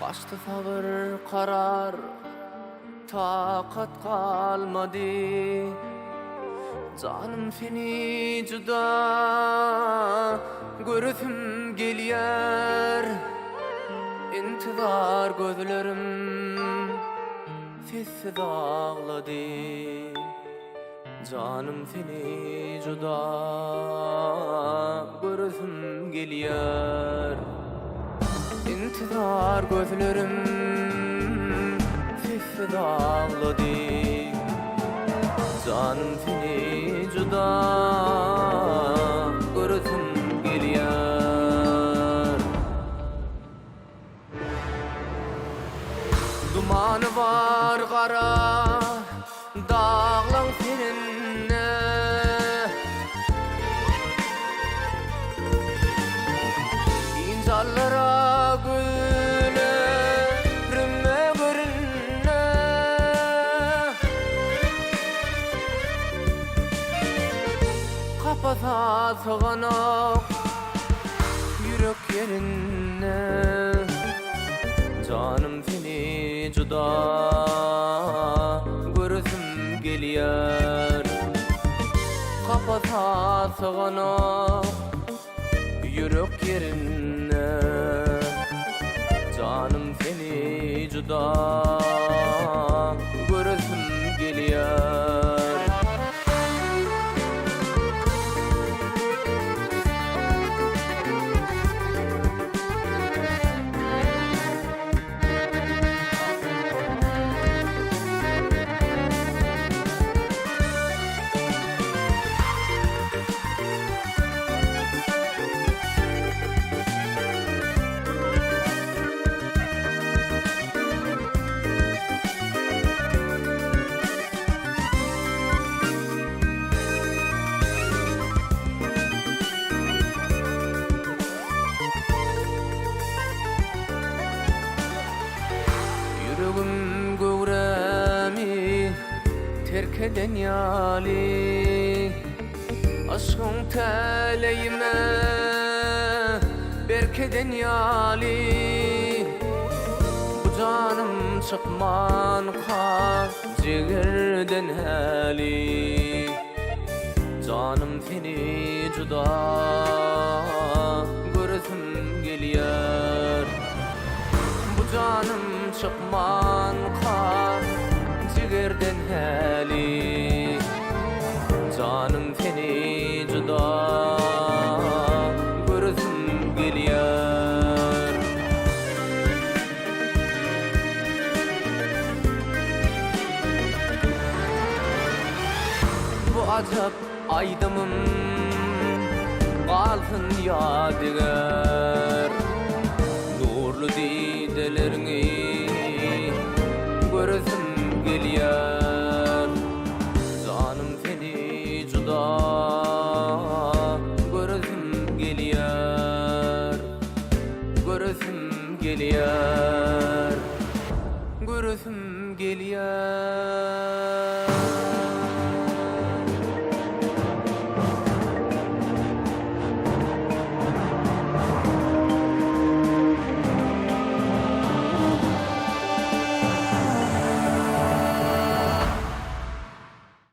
Başta sabır karar, takat kalmadı. Canım seni juda görüsüm gelýär. İntizar gözlerim sessiz ağladı. Canım seni juda görüsüm gelýär. İntizar gözlerim sessiz ağladı. Canım seni juda görüsüm gelýär. Dumanı var kara dağlan seninle. İnsallara gülerimle görünme. Kapasa sığanak yürek yerine. Canım seni juda görüsüm gelýär. Kapasa sığanak yürek yerine. Canım seni juda görüsüm gelýär. Yüreğim gövremi terk eden yali. Aşkın teleyime berk eden yali. Bu canım çıkman kan ciğerden hali. Canım seni juda görüsüm gelýär. Bu canım çıkman kan ciğerden hali. Canım seni juda görüsüm gelýär. Bu ajap aydymym galsın ýadygar. Nurlu didelerini görüsüm gelýär. Canım seni juda görüsüm gelýär. Görüsüm gelýär. Görüsüm gelýär.